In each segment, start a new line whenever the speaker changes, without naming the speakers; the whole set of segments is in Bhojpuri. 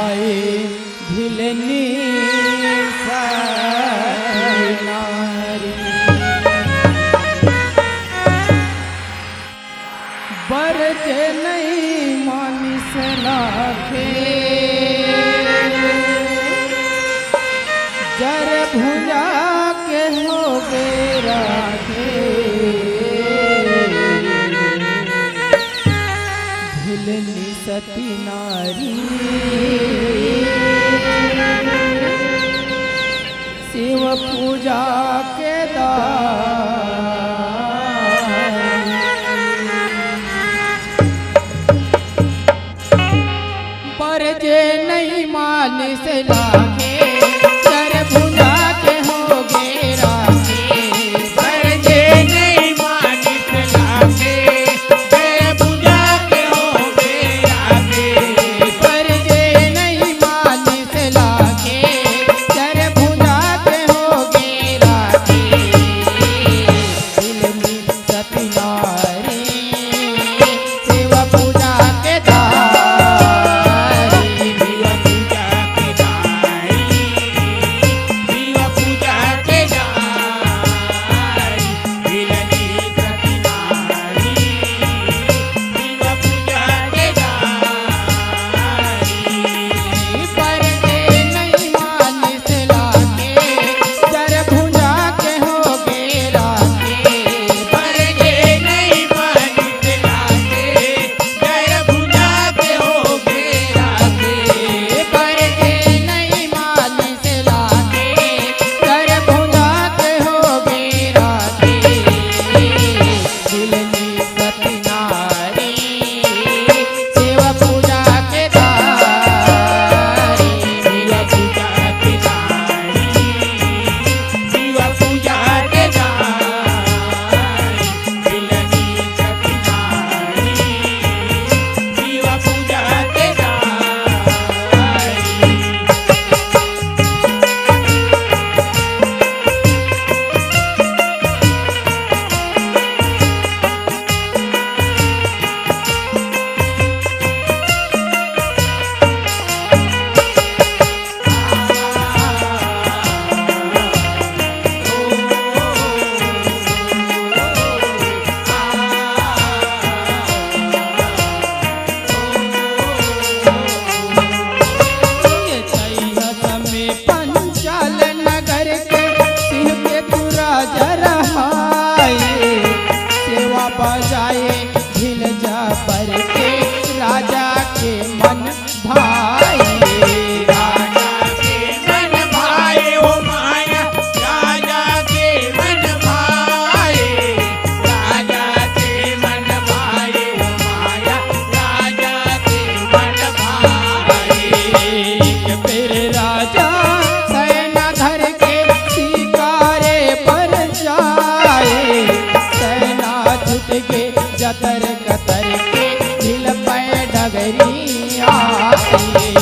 बजाए भिलनी नारी। बरजे नहीं मानिस लाखे जर भुजा के हो गे राखे। भिलनी सती नारी शिव पूजा के बरजे नहीं मानिस लागे जर भुजा के हो गे राखे।
बरजे नहीं मानिस लागे जर भुजा के हो गे राखे।
बरजे नहीं मानिस लागे जर भुजा के हो गे राखे। भिलनी सती नारी शिव पूजा के बजाए भिल जा पर के राजा के मन भाई।
राजा के मन भाई हो माया राजा के मन भाई। राजा के मन भाई हो माया राजा के मन भाई।
फिर राजा सेना धर के शिकारे पर जाए। सेना छुट के जतर कतर के भिल पे डगरी आई।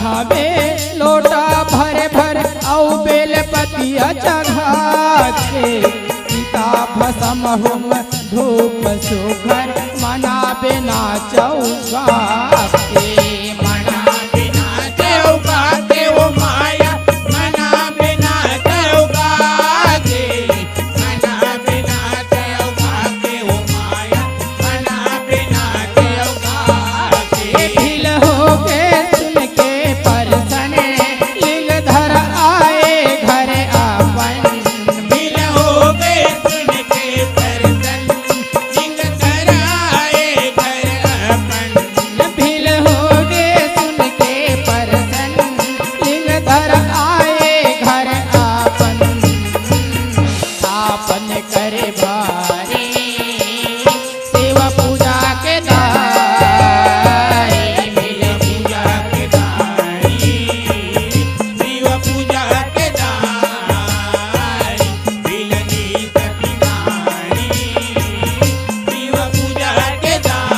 चढ़ावे लोटा भर भर औ बेल पतिया चढ़ा के सीता भसम हुम धूप सुघर मनावे ना चौका के
मना बिना चौका के वो माया मना बिना चौका के मना बिना चौका के वो माया मना बिना चौका के
भील हो के सुन के परसन लिंग धर आए घर आपन
मिल हो गए सुन के परसन जिंग कर आए घर अपन
भील हो के सुन के परसन लिंग धर आए घर आपन आपन करे बारी सेवा पूजा के दारी
मिल पूजा के दारी शिव पूजा के दारी मिलनी सतीमारी शिव पूजा के दारी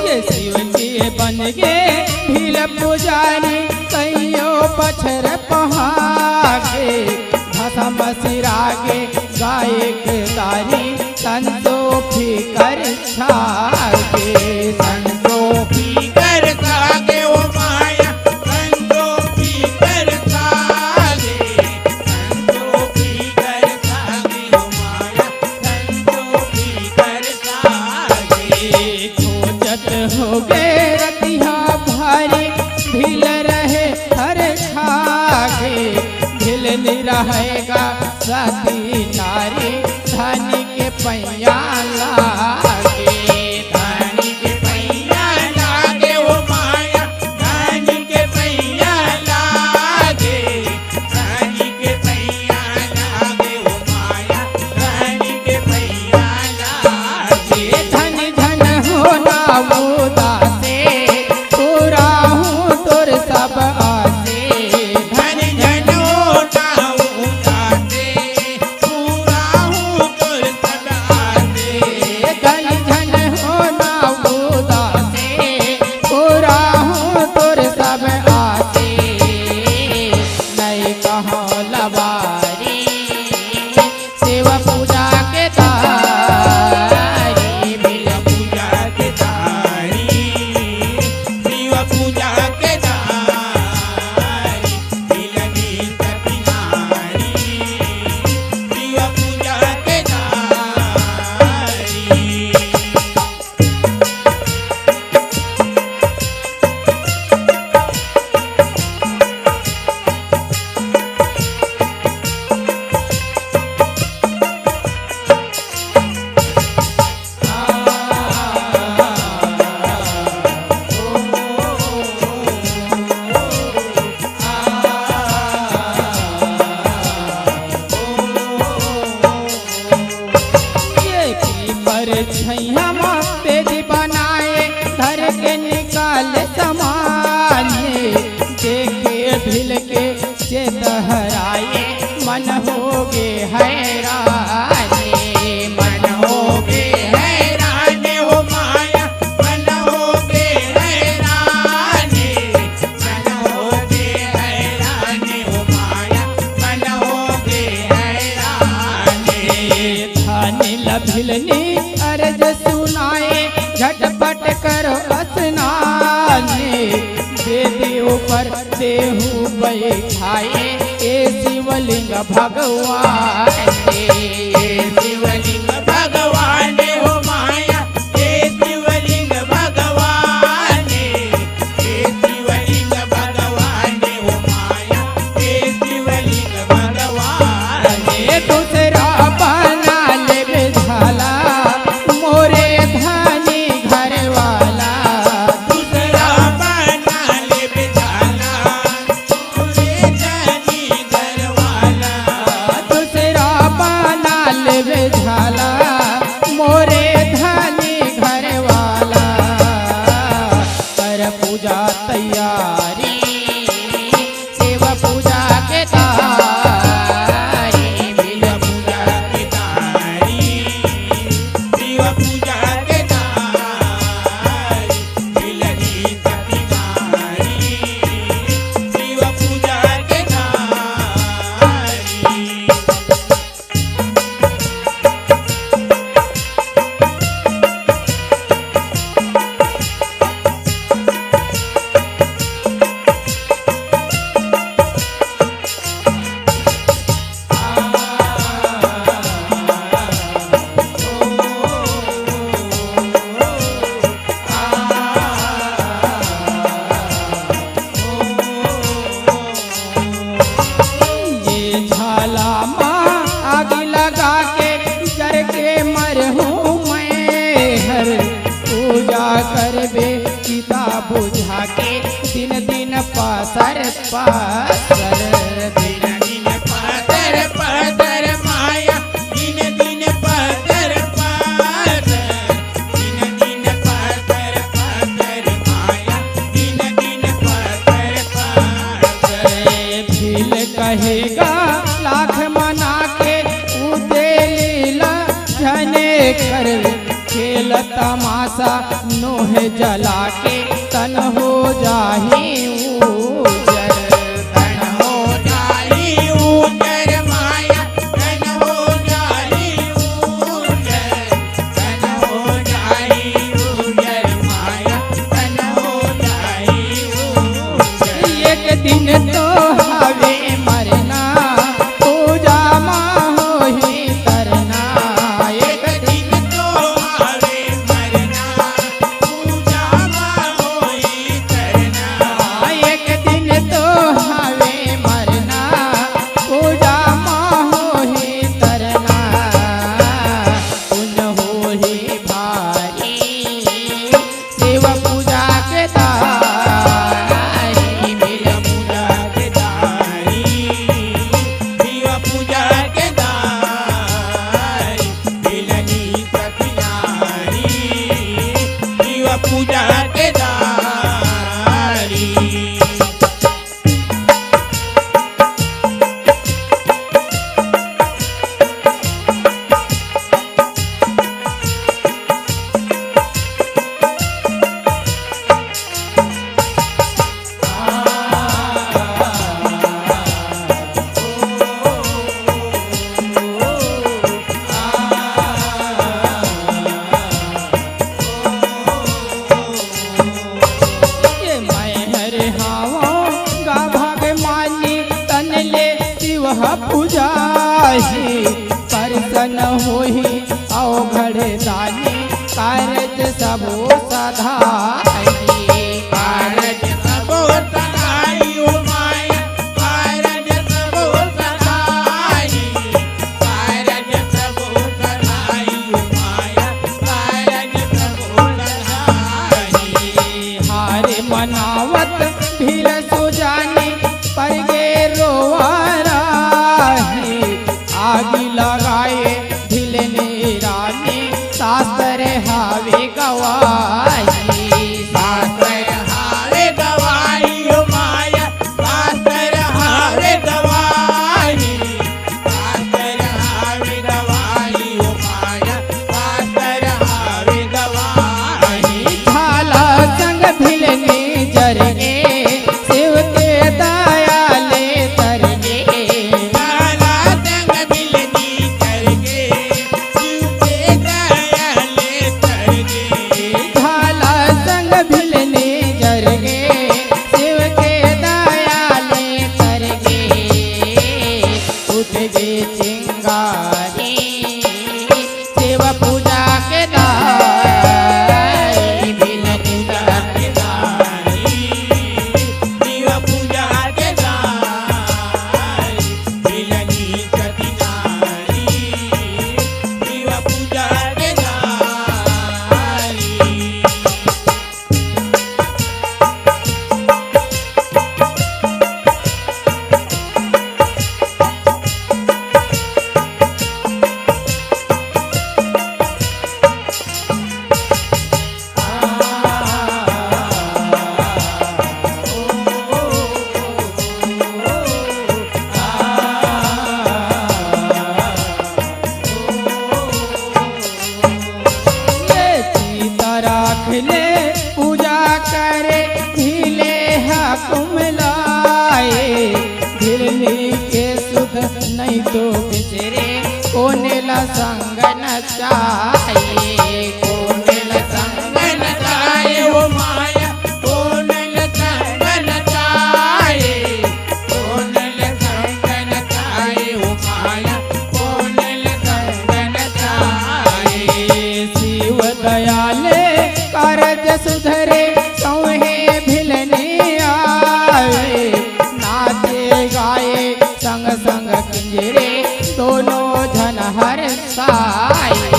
ये शिव के बन गे भील पुजारी कहियो पछर पहागे भसम सिरागे गायक तारी संतोषी कर छागे
संतोषी कर खागे वो माया संतोषी कर खागे संतोषी कर खागे वो माया संतोषी कर खागे
खोजत हो गए रतिहा भारी भील रहे हर खागे भील निरहेगा सती नारी धनी के पैया लागे
धानी के पैया लागे वो माया धानी के पैया लागे धानी के पैया लागे वो माया धानी के पैया लागे
धन धन होना उदासे पूरा हूँ तोर सब आसे
धन धन होता उदासे पूरा हूँ तुर सब आसे
धन धन होना उदासे पूरा हूँ तोर सब आसे नहीं कहो लबारी सेवा पूजा के तारी
मिल पूजा के दारी शिव पूजा के दारी मिलनी सतीमारी शिव पूजा के दारी
ये पीपर छैया पेदी बनाए धर के निकाल समान देखे भिल के चेतहराए मन होगे हैरानी
मन होगे हैरान हो माया मन होगे हैरान मन होगे हैरान हो माया मन होगे हैरान
धानी लभिलनी अर्ज सुनाए झटपट करो स्नान बेदी ऊपर देहू बैठाए ए शिवलिंग भगवान
शिवलिंग भगवान हो माया हे शिवलिंग भगवान हे शिवलिंग भगवान हो माया हे शिवलिंग भगवान
दूसरा बना ले बिझाला मोरे धानी घर वाला
दूसरा बना ले बिछाना
पसर पसर
दिन दिन पतर पतर माया दिन दिन पतर पतर दिन दिन पतर पतर माया दिन दिन पतर पतर
भील कहेगा लाख मना के उदे लीला झने कर खेल तमाशा नोह जला के तन हो जाही उजर
तन हो जाई ऊजर माया तन हो जाई ऊजर तन हो जाई ऊजर माया तन हो जाई ऊजर
एक दिन तो हवे मरना पूजा माँ हो ही करना
एक दिन तो आवे मरना पूजा माँ होई करना
एक दिन तो हवे मरना पूजा माँ हो ही करना पुण्य हो ही भारी शिव पूजा के दारी मिल
पूजा के दारी शिव पूजा के दारी मिलनी सतिनारी शिव पूजा के दारी
ये मैं हरे हावा गा भाग मानी तन ले शिव पूजाही परसन होही अवघड़ दानी कारज सबो सधाई
कारज सबो सदाई ओ माया कारज सबो सदाई कारज सबो सदाई ओ माया कारज सबो सदाई
हारे मनावत भील सुजानी पर गे रोवाराही आगी लगाए ढिल रानी शास्त्र हावे गवाही
शास्त्र हावे गवाई ओ माया शास्त्र हावे गवाई शास्त्र हावे गवाई ओ माया शास्त्र हावे गवाई
झाला संग भिलने जरगे शिव के दयाले तरगे
काला संग मिलनी करके शिव के दयाले करके
झाला संग भिलने जरगे शिव के दयाले तरगे उठ गे चिंगारी शिव पूजा के दारी भिलने
के दारी शिव पूजा के दारी मिलनी सतिनारी शिव पूजा के दारी
ये सीता राख ले पूजा करे ढीले हकुम लाए ढिलनी के सुध नहीं तो बिचरे कोने ला संग न चाहिए कोने ला संग न चाहिए
ओ माया कौन संगन चाहे कौन संगन चाहे ओ माया कौन संगन चाहे
शिव दयाले कारज सुधरे सौहे भिलने आए नाचे गाए संग संग किंजरे दोनों जन हर साए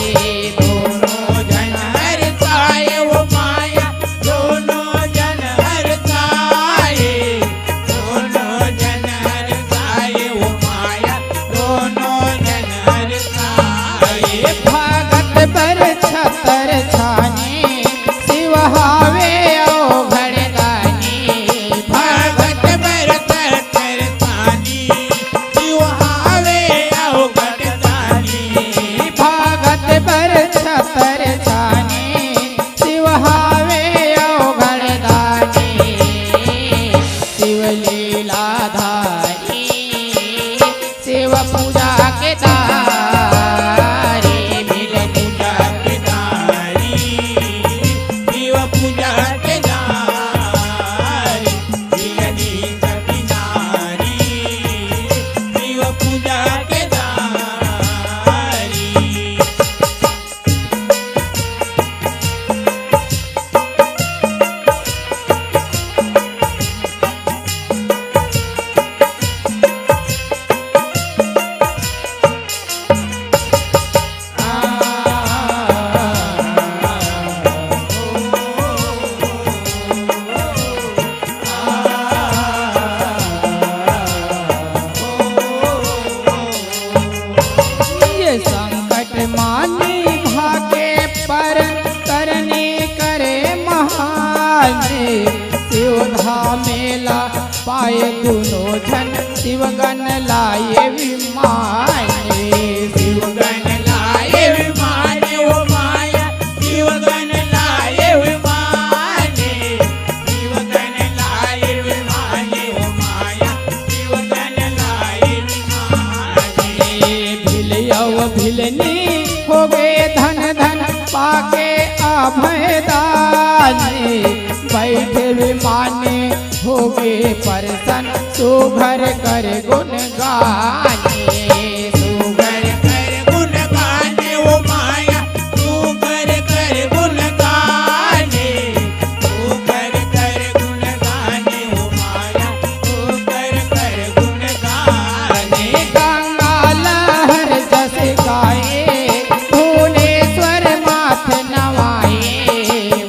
लीलाधारी शिव पूजा के दारी
शिव पूजा के दारी शिव पूजा के दारी मिलनी सती नारी शिव पूजा के दारी
ये संकट मानी भागे पर करने करे महान शिव धामेला पाए दोनों जन शिवगन लाए विमान
शिवगन लाए विमान ओ माया शिवगन लाए विमान शिवगन लाए विमान ओ माया शिवगन लाए विमान
भिलियव भिलनी हो गए धन धन पाके अभयदान बैठे विमाने हो गए परसन सुघर कर गुण गाने
सुगर कर गुण गाने ओ माया सुगर कर गुण गाने सुगर कर गुण गाने ओ माया सुगर कर गुण गाने
गंगा लहर जस गाए भुवनेश्वर माथ नवाए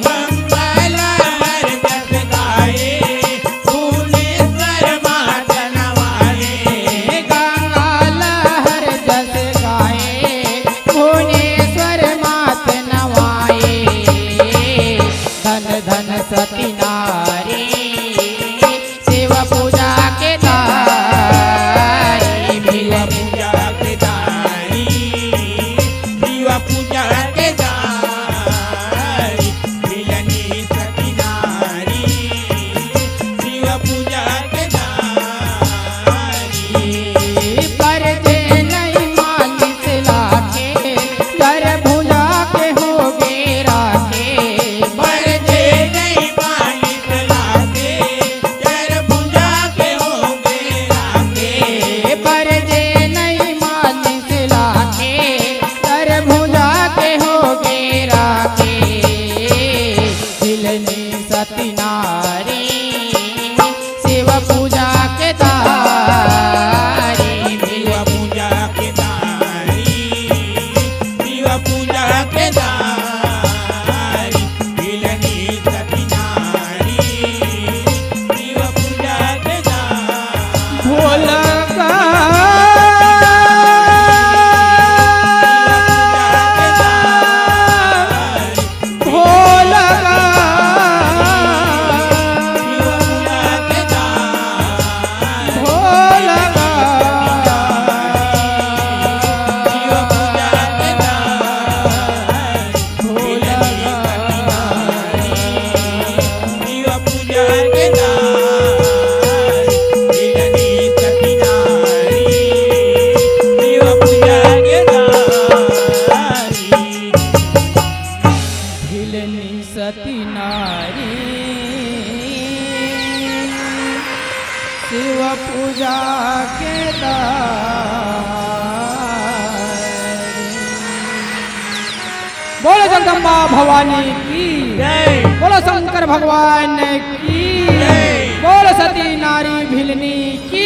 मंगल हर जस गाए भुवनेश्वर मात नवाए
गंगा लहर जस गाए भुवनेश्वर माथ नवाए धन धन सती नारी शिव पूजा के दारी
शिव पूजा के दारी शिव पूजा के दारी मिलनी सती नारी शिव पूजा के दारी
पर जे नहीं मानिस लाके कर भुजा के हो गे राखे
पर जे नहीं मानिस लागे जर पूजा के होंगे रागे
पर जे नहीं मानिस लाके कर भुजा के हो गे राखे झिलनी सती नारी शिव पूजा के दारी
शिव पूजा के दारी शिव पूजा के दारी मिलनी सती नारी शिव पूजा के दारी
भोला का भोला का भोला का भोला झिलनी सती नारी शिव पूजा के दारी बोलो जगदम्बा भवानी की
जय
बोलो शंकर भगवान की
जय।
बोलो सती नारी भिलनी की